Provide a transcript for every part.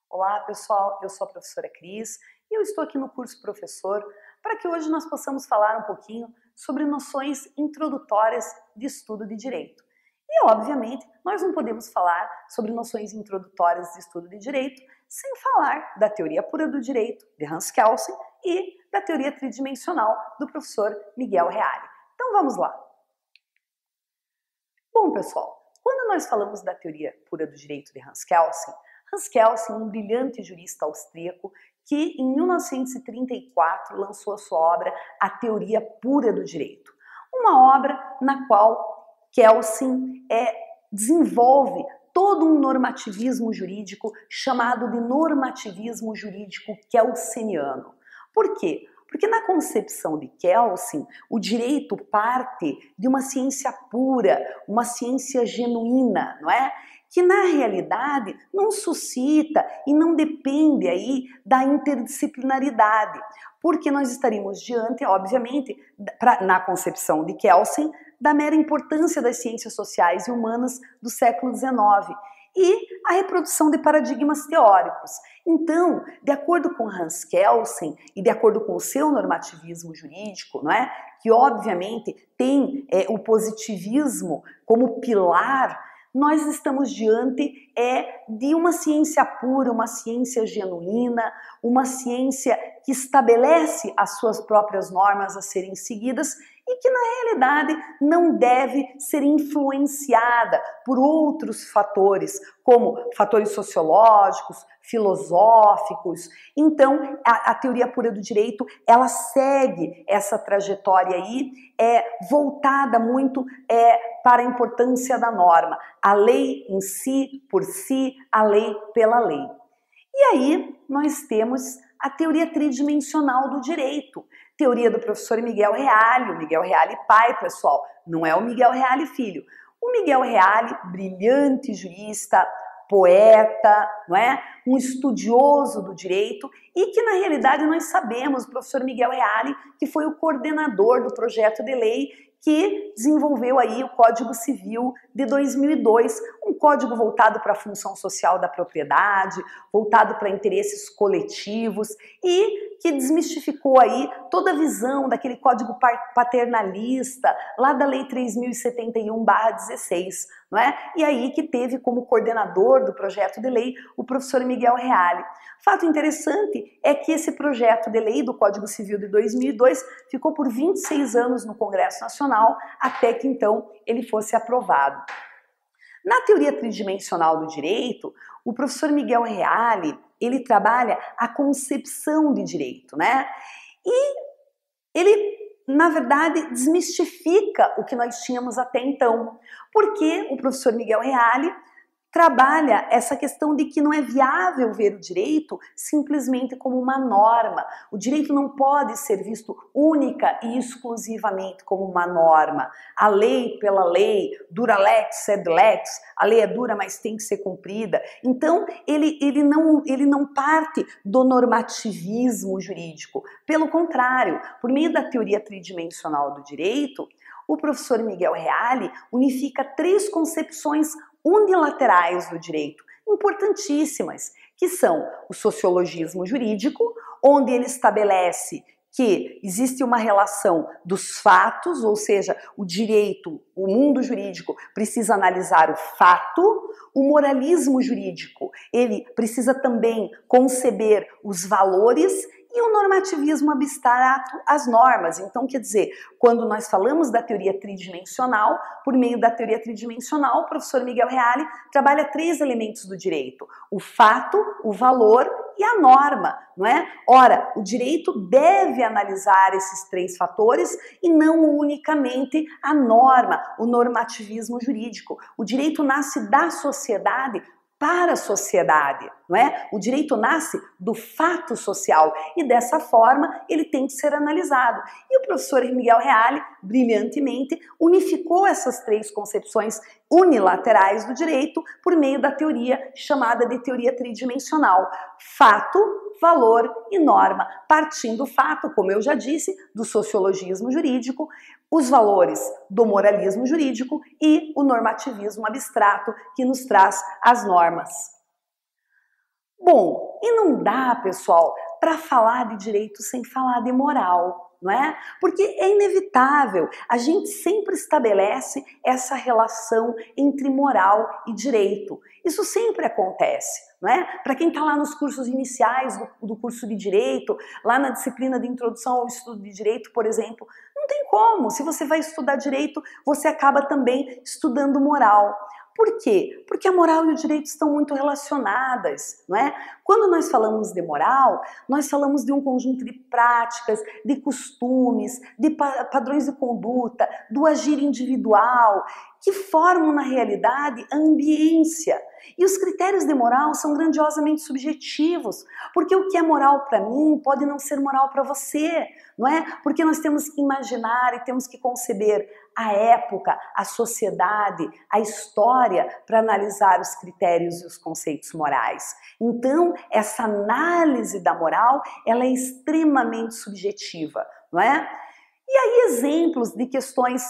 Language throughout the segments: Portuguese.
Olá pessoal, eu sou a professora Cris e eu estou aqui no curso Professor para que hoje nós possamos falar um pouquinho sobre noções introdutórias de estudo de direito. E obviamente nós não podemos falar sobre noções introdutórias de estudo de direito sem falar da teoria pura do direito de Hans Kelsen e da teoria tridimensional do professor Miguel Reale. Então vamos lá. Bom pessoal, quando nós falamos da teoria pura do direito de Hans Kelsen, um brilhante jurista austríaco que em 1934 lançou a sua obra A Teoria Pura do Direito. Uma obra na qual Kelsen desenvolve todo um normativismo jurídico chamado de normativismo jurídico kelseniano. Por quê? Porque na concepção de Kelsen, o direito parte de uma ciência pura, uma ciência genuína, não é? Que na realidade não suscita e não depende aí da interdisciplinaridade, porque nós estaríamos diante, obviamente, na concepção de Kelsen, da mera importância das ciências sociais e humanas do século XIX e a reprodução de paradigmas teóricos. Então, de acordo com Hans Kelsen e de acordo com o seu normativismo jurídico, não é? Que obviamente tem o positivismo como pilar, nós estamos diante de uma ciência pura, uma ciência genuína, uma ciência que estabelece as suas próprias normas a serem seguidas e que na realidade não deve ser influenciada por outros fatores, como fatores sociológicos, filosóficos. Então, a teoria pura do direito, ela segue essa trajetória aí, voltada muito para a importância da norma. A lei em si, por si, a lei pela lei. E aí, nós temos a teoria tridimensional do direito. Teoria do professor Miguel Reale, o Miguel Reale pai, pessoal, não é o Miguel Reale filho. O Miguel Reale, brilhante jurista, poeta, não é? Um estudioso do direito e que na realidade nós sabemos, o professor Miguel Reale, que foi o coordenador do projeto de lei que desenvolveu aí o Código Civil de 2002, um código voltado para a função social da propriedade, voltado para interesses coletivos e que desmistificou aí toda a visão daquele código paternalista lá da Lei 3071/16, não é? E aí que teve como coordenador do projeto de lei o professor Miguel Reale. Fato interessante é que esse projeto de lei do Código Civil de 2002 ficou por 26 anos no Congresso Nacional, até que então ele fosse aprovado. Na teoria tridimensional do direito, o professor Miguel Reale, ele trabalha a concepção de direito, né? E ele, na verdade, desmistifica o que nós tínhamos até então, porque o professor Miguel Reale trabalha essa questão de que não é viável ver o direito simplesmente como uma norma. O direito não pode ser visto única e exclusivamente como uma norma. A lei pela lei, dura lex sed lex, a lei é dura, mas tem que ser cumprida. Então, ele não parte do normativismo jurídico. Pelo contrário, por meio da teoria tridimensional do direito, o professor Miguel Reale unifica três concepções unilaterais do direito, importantíssimas, que são o sociologismo jurídico, onde ele estabelece que existe uma relação dos fatos, ou seja, o direito, o mundo jurídico precisa analisar o fato, o moralismo jurídico, ele precisa também conceber os valores e o normativismo abstrato as normas. Então, quer dizer, quando nós falamos da teoria tridimensional, por meio da teoria tridimensional, o professor Miguel Reale trabalha três elementos do direito: o fato, o valor e a norma, não é? Ora, o direito deve analisar esses três fatores e não unicamente a norma, o normativismo jurídico. O direito nasce da sociedade para a sociedade, não é? O direito nasce do fato social e dessa forma ele tem que ser analisado. E o professor Miguel Reale, brilhantemente, unificou essas três concepções unilaterais do direito por meio da teoria chamada de teoria tridimensional. Fato, valor e norma, partindo do fato, como eu já disse, do sociologismo jurídico, os valores do moralismo jurídico e o normativismo abstrato que nos traz as normas. Bom, e não dá, pessoal, para falar de direito sem falar de moral, não é? Porque é inevitável, a gente sempre estabelece essa relação entre moral e direito. Isso sempre acontece, não é? Para quem está lá nos cursos iniciais do curso de direito, lá na disciplina de introdução ao estudo de direito, por exemplo, não tem como. Se você vai estudar direito, você acaba também estudando moral. Por quê? Porque a moral e o direito estão muito relacionadas, não é? Quando nós falamos de moral, nós falamos de um conjunto de práticas, de costumes, de padrões de conduta, do agir individual, que formam na realidade a ambiência. E os critérios de moral são grandiosamente subjetivos, porque o que é moral para mim pode não ser moral para você, não é? Porque nós temos que imaginar e temos que conceber a época, a sociedade, a história para analisar os critérios e os conceitos morais. Então, essa análise da moral, ela é extremamente subjetiva, não é? E aí exemplos de questões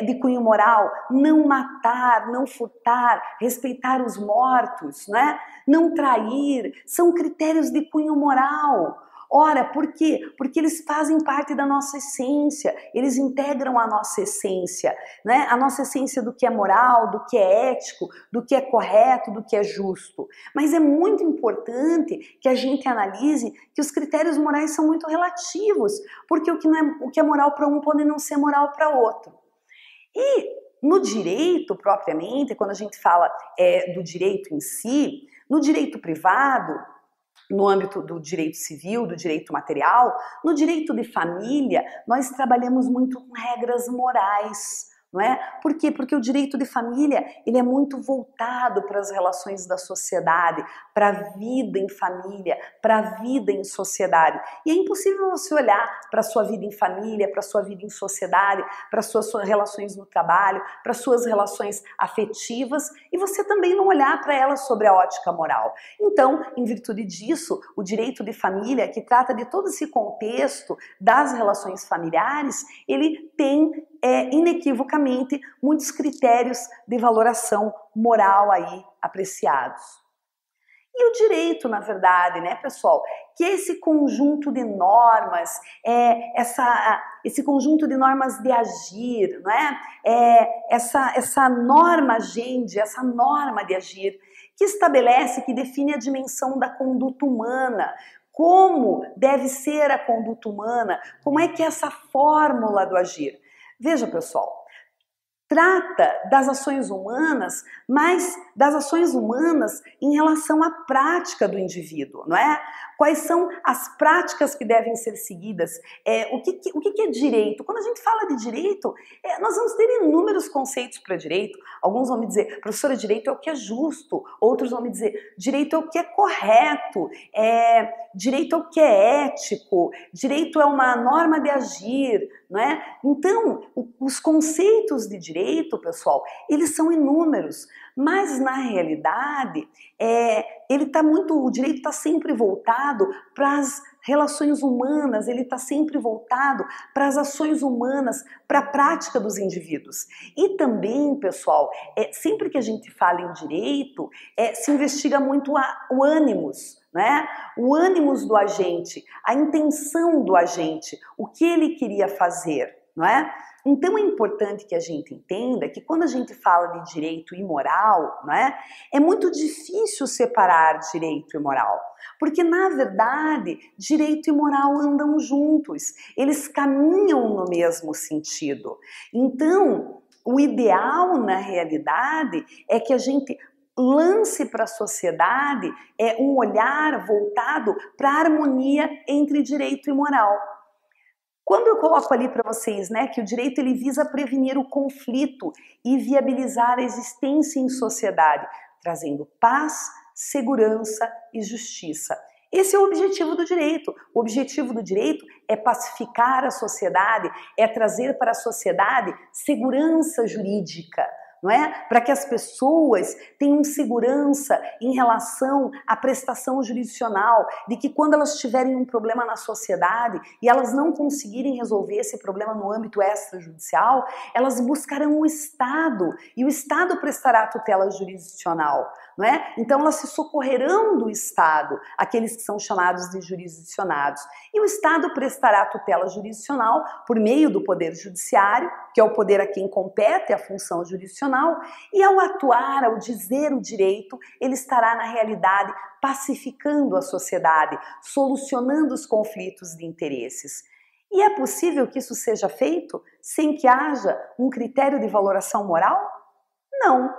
de cunho moral: não matar, não furtar, respeitar os mortos, né? Não trair, são critérios de cunho moral. Ora, por quê? Porque eles fazem parte da nossa essência, eles integram a nossa essência, né? A nossa essência do que é moral, do que é ético, do que é correto, do que é justo. Mas é muito importante que a gente analise que os critérios morais são muito relativos, porque o que é moral para um pode não ser moral para outro. E no direito, propriamente, quando a gente fala do direito em si, no direito privado, no âmbito do direito civil, do direito material, no direito de família, nós trabalhamos muito com regras morais, não é? Por quê? Porque o direito de família, ele é muito voltado para as relações da sociedade, para a vida em família, para a vida em sociedade. E é impossível você olhar para a sua vida em família, para a sua vida em sociedade, para as suas relações no trabalho, para as suas relações afetivas, e você também não olhar para elas sobre a ótica moral. Então, em virtude disso, o direito de família, que trata de todo esse contexto das relações familiares, ele tem inequivocamente muitos critérios de valoração moral aí apreciados. E o direito, na verdade, né, pessoal, que é esse conjunto de normas, esse conjunto de normas de agir, não é? Essa norma agendi, essa norma de agir, que estabelece, que define a dimensão da conduta humana, como deve ser a conduta humana, como é que é essa fórmula do agir. Veja, pessoal, trata das ações humanas, mas das ações humanas em relação à prática do indivíduo, não é? Quais são as práticas que devem ser seguidas? O que é direito? Quando a gente fala de direito, nós vamos ter inúmeros conceitos para direito. Alguns vão me dizer, professora, direito é o que é justo. Outros vão me dizer, direito é o que é correto. Direito é o que é ético. Direito é uma norma de agir, não é? Então, os conceitos de direito, pessoal, eles são inúmeros. Mas, na realidade, o direito está sempre voltado para as relações humanas, ele está sempre voltado para as ações humanas, para a prática dos indivíduos. E também, pessoal, sempre que a gente fala em direito, se investiga muito o ânimos, né? O ânimos do agente, a intenção do agente, o que ele queria fazer, não é? Então é importante que a gente entenda que quando a gente fala de direito e moral, não é? É muito difícil separar direito e moral, porque na verdade direito e moral andam juntos, eles caminham no mesmo sentido. Então, o ideal na realidade é que a gente lance para a sociedade um olhar voltado para a harmonia entre direito e moral. Quando eu coloco ali para vocês, né, que o direito ele visa prevenir o conflito e viabilizar a existência em sociedade, trazendo paz, segurança e justiça. Esse é o objetivo do direito. O objetivo do direito é pacificar a sociedade, é trazer para a sociedade segurança jurídica, não é? Para que as pessoas tenham segurança em relação à prestação jurisdicional, de que quando elas tiverem um problema na sociedade e elas não conseguirem resolver esse problema no âmbito extrajudicial, elas buscarão o Estado e o Estado prestará a tutela jurisdicional, não é? Então elas se socorrerão do Estado, aqueles que são chamados de jurisdicionados. E o Estado prestará a tutela jurisdicional por meio do Poder Judiciário, que é o poder a quem compete a função jurisdicional, e ao atuar, ao dizer o direito, ele estará, na realidade, pacificando a sociedade, solucionando os conflitos de interesses. E é possível que isso seja feito sem que haja um critério de valoração moral? Não,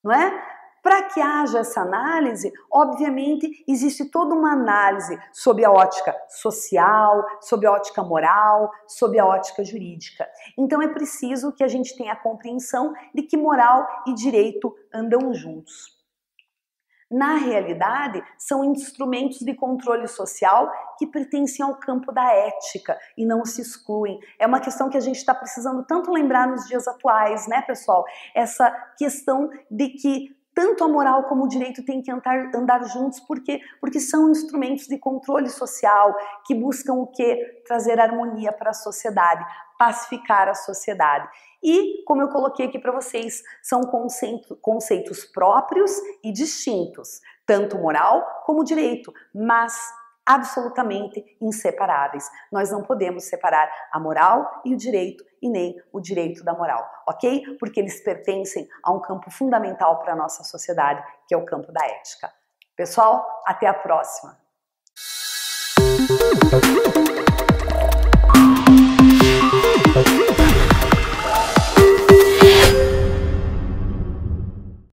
não é? Para que haja essa análise, obviamente, existe toda uma análise sobre a ótica social, sobre a ótica moral, sobre a ótica jurídica. Então é preciso que a gente tenha a compreensão de que moral e direito andam juntos. Na realidade, são instrumentos de controle social que pertencem ao campo da ética e não se excluem. É uma questão que a gente está precisando tanto lembrar nos dias atuais, né, pessoal? Essa questão de que tanto a moral como o direito têm que andar juntos, porque são instrumentos de controle social que buscam o quê? Trazer harmonia para a sociedade, pacificar a sociedade. E, como eu coloquei aqui para vocês, são conceitos próprios e distintos, tanto moral como direito, mas absolutamente inseparáveis. Nós não podemos separar a moral e o direito, e nem o direito da moral, ok? Porque eles pertencem a um campo fundamental para a nossa sociedade, que é o campo da ética. Pessoal, até a próxima!